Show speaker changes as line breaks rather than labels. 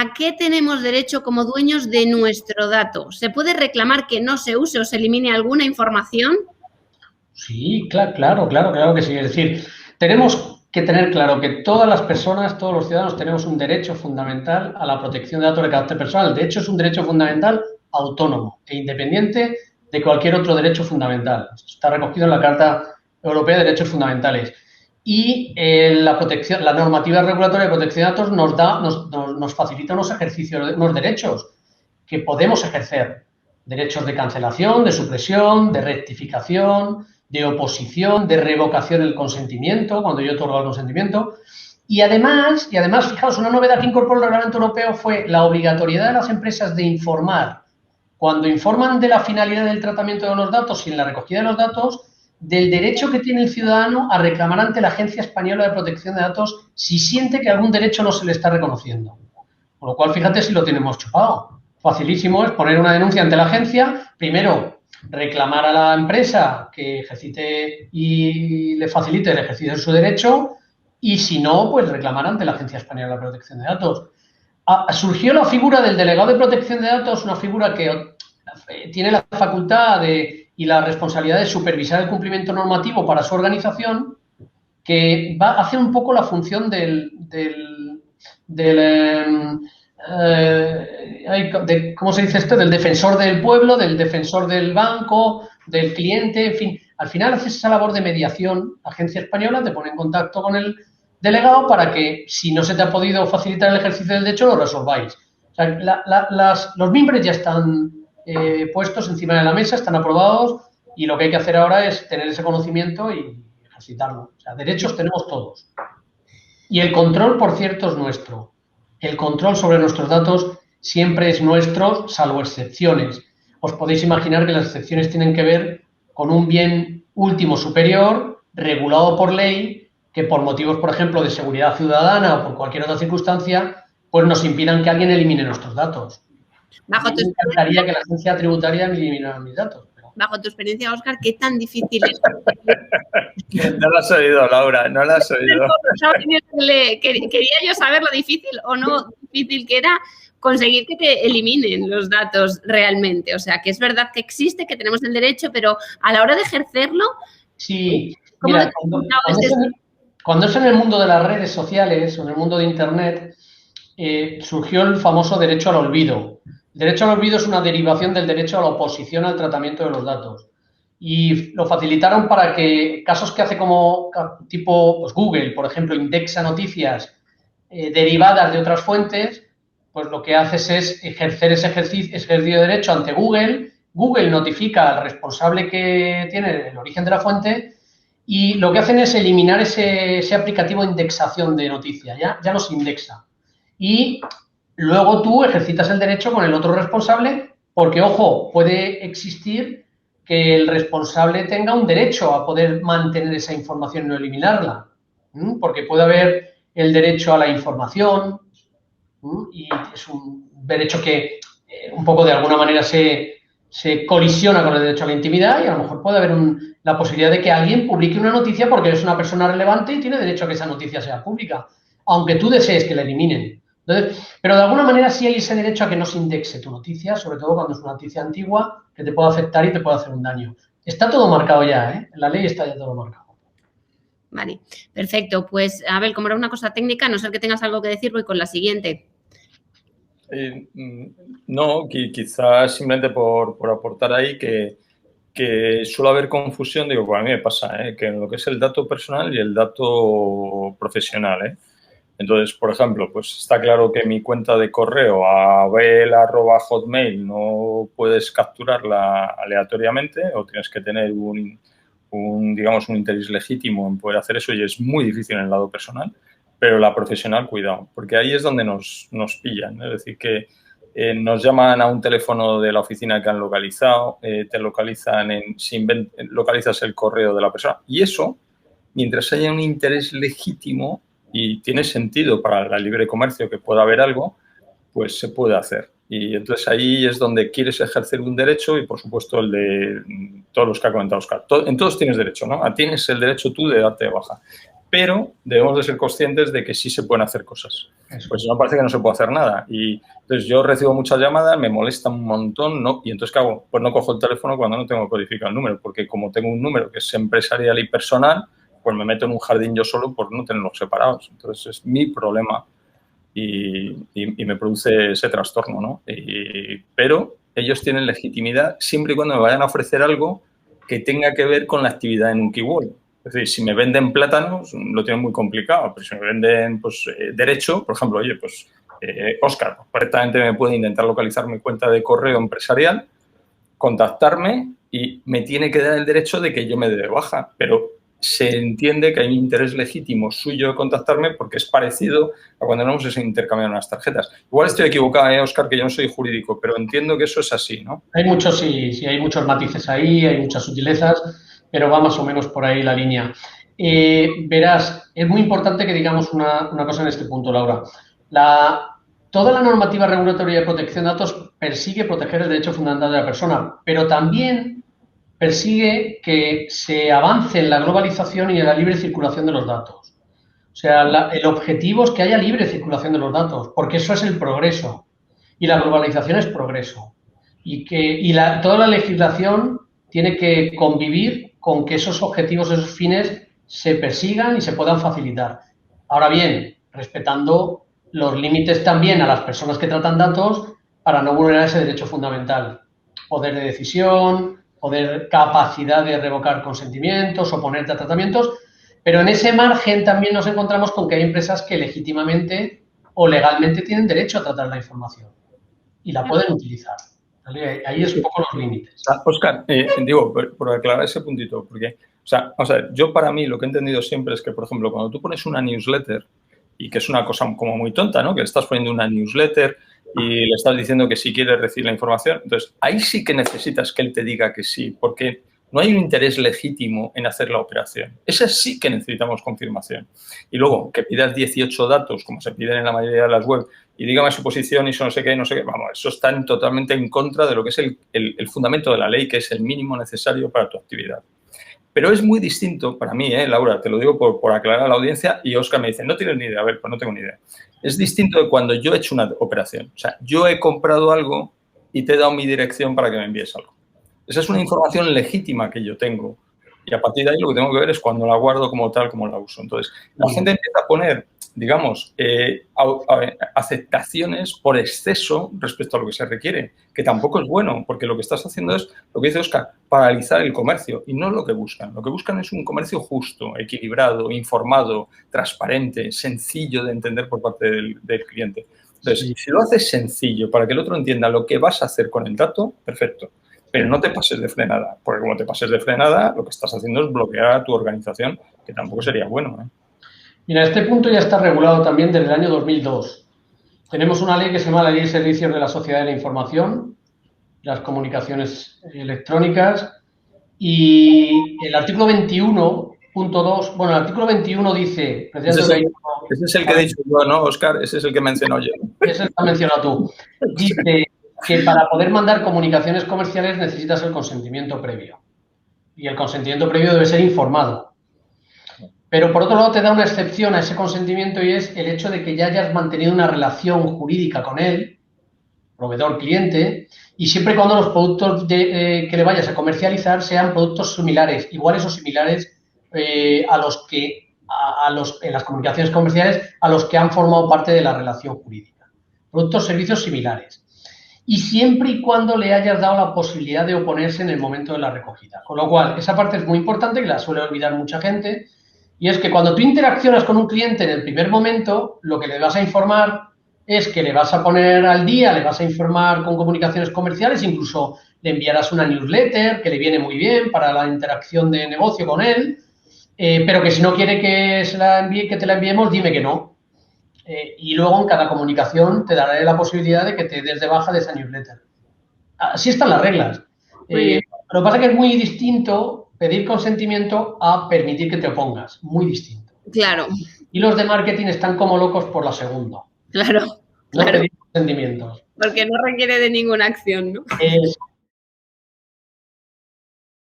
¿a qué tenemos derecho como dueños de nuestro dato? ¿Se puede reclamar que no se use o se elimine alguna información?
Sí, claro que sí. Es decir, tenemos que tener claro que todas las personas, todos los ciudadanos tenemos un derecho fundamental a la protección de datos de carácter personal. De hecho, es un derecho fundamental autónomo e independiente de cualquier otro derecho fundamental. Está recogido en la Carta Europea de Derechos Fundamentales. Y la normativa regulatoria de protección de datos nos facilita unos ejercicios, unos derechos que podemos ejercer. Derechos de cancelación, de supresión, de rectificación, de oposición, de revocación del consentimiento, cuando yo otorgo el consentimiento. Y además, fijaos, una novedad que incorporó el Reglamento Europeo fue la obligatoriedad de las empresas de informar, cuando informan de la finalidad del tratamiento de los datos y en la recogida de los datos, del derecho que tiene el ciudadano a reclamar ante la Agencia Española de Protección de Datos si siente que algún derecho no se le está reconociendo. Con lo cual, fíjate si lo tenemos chupado. Facilísimo es poner una denuncia ante la agencia, primero reclamar a la empresa que ejercite y le facilite el ejercicio de su derecho y si no, pues reclamar ante la Agencia Española de Protección de Datos. Surgió la figura del delegado de protección de datos, una figura que tiene la facultad y la responsabilidad de supervisar el cumplimiento normativo para su organización, que hace un poco la función ¿cómo se dice esto? Del defensor del pueblo, del defensor del banco, del cliente, en fin. Al final haces esa labor de mediación. La Agencia Española te pone en contacto con el delegado para que, si no se te ha podido facilitar el ejercicio del derecho, lo resolváis. O sea, los mimbres ya están puestos encima de la mesa, están aprobados y lo que hay que hacer ahora es tener ese conocimiento y ejercitarlo. O sea, derechos tenemos todos. Y el control, por cierto, es nuestro. El control sobre nuestros datos siempre es nuestro, salvo excepciones. Os podéis imaginar que las excepciones tienen que ver con un bien último superior, regulado por ley, que por motivos, por ejemplo, de seguridad ciudadana o por cualquier otra circunstancia, pues nos impidan que alguien elimine nuestros datos. Me encantaría que la agencia tributaria eliminara mis datos.
Bajo tu experiencia, Óscar, ¿qué tan difícil es?
No lo has oído, Laura, no lo has oído.
Quería yo saber lo difícil o no difícil que era conseguir que te eliminen los datos realmente. O sea, que es verdad que existe, que tenemos el derecho, pero a la hora de ejercerlo...
Sí, mira, cuando es en el mundo de las redes sociales o en el mundo de Internet, surgió el famoso derecho al olvido. El derecho al olvido es una derivación del derecho a la oposición al tratamiento de los datos. Y lo facilitaron para que casos que hace como tipo pues Google, por ejemplo, indexa noticias derivadas de otras fuentes, pues lo que haces es ejercer ese ejercicio de derecho ante Google. Google notifica al responsable que tiene el origen de la fuente y lo que hacen es eliminar ese aplicativo de indexación de noticias. Ya no se indexa. Y luego tú ejercitas el derecho con el otro responsable porque, ojo, puede existir que el responsable tenga un derecho a poder mantener esa información y no eliminarla. Porque puede haber el derecho a la información y es un derecho que un poco de alguna manera se colisiona con el derecho a la intimidad y a lo mejor puede haber la posibilidad de que alguien publique una noticia porque es una persona relevante y tiene derecho a que esa noticia sea pública, aunque tú desees que la eliminen. Entonces, pero de alguna manera sí hay ese derecho a que no se indexe tu noticia, sobre todo cuando es una noticia antigua que te puede afectar y te puede hacer un daño. Está todo marcado ya, ¿eh? En la ley está ya todo marcado.
Vale, perfecto. Pues, Abel, como era una cosa técnica, a no ser que tengas algo que decir, voy con la siguiente.
No, quizás simplemente por aportar ahí que suele haber confusión, digo, pues a mí me pasa, que en lo que es el dato personal y el dato profesional, Entonces, por ejemplo, pues está claro que mi cuenta de correo abel@hotmail no puedes capturarla aleatoriamente o tienes que tener digamos, un interés legítimo en poder hacer eso y es muy difícil en el lado personal, pero la profesional, cuidado, porque ahí es donde nos pillan, es decir, que nos llaman a un teléfono de la oficina que han localizado, te localizan localizas el correo de la persona y eso, mientras haya un interés legítimo y tiene sentido para el libre comercio que pueda haber algo, pues se puede hacer. Y entonces ahí es donde quieres ejercer un derecho y, por supuesto, el de todos los que ha comentado Óscar. En todos tienes derecho, ¿no? Tienes el derecho tú de darte de baja. pero debemos de ser conscientes de que sí se pueden hacer cosas. Pues si no, parece que no se puede hacer nada. Y entonces yo recibo muchas llamadas, me molesta un montón, ¿no? Y entonces, ¿qué hago? Pues no cojo el teléfono cuando no tengo codificado el número, porque como tengo un número que es empresarial y personal, pues me meto en un jardín yo solo por no tenerlos separados. Entonces es mi problema y me produce ese trastorno, ¿no? Pero ellos tienen legitimidad siempre y cuando me vayan a ofrecer algo que tenga que ver con la actividad en un keyword. Es decir, si me venden plátanos, lo tienen muy complicado, pero si me venden pues, derecho, por ejemplo, oye, pues Óscar, correctamente me puede intentar localizar mi cuenta de correo empresarial, contactarme y me tiene que dar el derecho de que yo me dé de baja, pero se entiende que hay un interés legítimo suyo de contactarme porque es parecido a cuando nos hemos intercambiado unas tarjetas. Igual estoy equivocado, Óscar, que yo no soy jurídico, pero entiendo que eso es así, ¿no?
Hay muchos, sí, hay muchos matices ahí, hay muchas sutilezas, pero va más o menos por ahí la línea. Verás, es muy importante que digamos una cosa en este punto, Laura. Toda la normativa regulatoria de protección de datos persigue proteger el derecho fundamental de la persona, pero también persigue que se avance en la globalización y en la libre circulación de los datos. O sea, el objetivo es que haya libre circulación de los datos, porque eso es el progreso. Y la globalización es progreso. Toda la legislación tiene que convivir con que esos objetivos, esos fines, se persigan y se puedan facilitar. Ahora bien, respetando los límites también a las personas que tratan datos para no vulnerar ese derecho fundamental. Poder de decisión, capacidad de revocar consentimientos, oponerte a tratamientos, pero en ese margen también nos encontramos con que hay empresas que legítimamente o legalmente tienen derecho a tratar la información y la pueden utilizar. ¿Vale? Ahí es un poco los límites.
Óscar, digo, por aclarar ese puntito, porque, o sea, vamos a ver, yo para mí lo que he entendido siempre es que, por ejemplo, cuando tú pones una newsletter, y que es una cosa como muy tonta, ¿no? Que le estás poniendo una newsletter y le estás diciendo que si quieres recibir la información, entonces ahí sí que necesitas que él te diga que sí, porque no hay un interés legítimo en hacer la operación. Esa sí que necesitamos confirmación. Y luego, que pidas 18 datos, como se piden en la mayoría de las web, y dígame su posición y eso no sé qué, vamos, eso está totalmente en contra de lo que es el fundamento de la ley, que es el mínimo necesario para tu actividad. Pero es muy distinto para mí, Laura, te lo digo por aclarar a la audiencia, y Óscar me dice, no tienes ni idea. A ver, pues no tengo ni idea. Es distinto de cuando yo he hecho una operación. O sea, yo he comprado algo y te he dado mi dirección para que me envíes algo. Esa es una información legítima que yo tengo. Y a partir de ahí lo que tengo que ver es cuando la guardo como tal, como la uso. Entonces, la gente empieza a poner, digamos, aceptaciones por exceso respecto a lo que se requiere, que tampoco es bueno, porque lo que estás haciendo es, lo que dice Óscar, paralizar el comercio, y no es lo que buscan. Lo que buscan es un comercio justo, equilibrado, informado, transparente, sencillo de entender por parte del cliente. Entonces, si lo haces sencillo para que el otro entienda lo que vas a hacer con el dato, perfecto. Pero no te pases de frenada, porque como te pases de frenada, lo que estás haciendo es bloquear a tu organización, que tampoco sería bueno, ¿eh?
Mira, este punto ya está regulado también desde el año 2002. Tenemos una ley que se llama la Ley de Servicios de la Sociedad de la Información, las comunicaciones electrónicas, y el artículo 21.2, bueno, el artículo 21 dice...
Ese es el que he dicho yo, ¿no, Óscar? Ese es el que mencionó yo.
Ese lo has mencionado tú. Dice que para poder mandar comunicaciones comerciales necesitas el consentimiento previo. Y el consentimiento previo debe ser informado. Pero, por otro lado, te da una excepción a ese consentimiento y es el hecho de que ya hayas mantenido una relación jurídica con él, proveedor-cliente, y siempre y cuando los productos que le vayas a comercializar sean productos similares, iguales o similares en las comunicaciones comerciales a los que han formado parte de la relación jurídica. Productos, servicios similares. Y siempre y cuando le hayas dado la posibilidad de oponerse en el momento de la recogida. Con lo cual, esa parte es muy importante, que la suele olvidar mucha gente, y es que cuando tú interaccionas con un cliente en el primer momento, lo que le vas a informar es que le vas a poner al día, le vas a informar con comunicaciones comerciales, incluso le enviarás una newsletter que le viene muy bien para la interacción de negocio con él, pero que si no quiere que te la enviemos, dime que no. Y luego en cada comunicación te daré la posibilidad de que te des de baja de esa newsletter. Así están las reglas. Lo que pasa es que es muy distinto pedir consentimiento a permitir que te opongas. Muy distinto.
Claro.
Y los de marketing están como locos por la segunda.
Claro.
No pedir consentimientos.
Porque no requiere de ninguna acción, ¿no?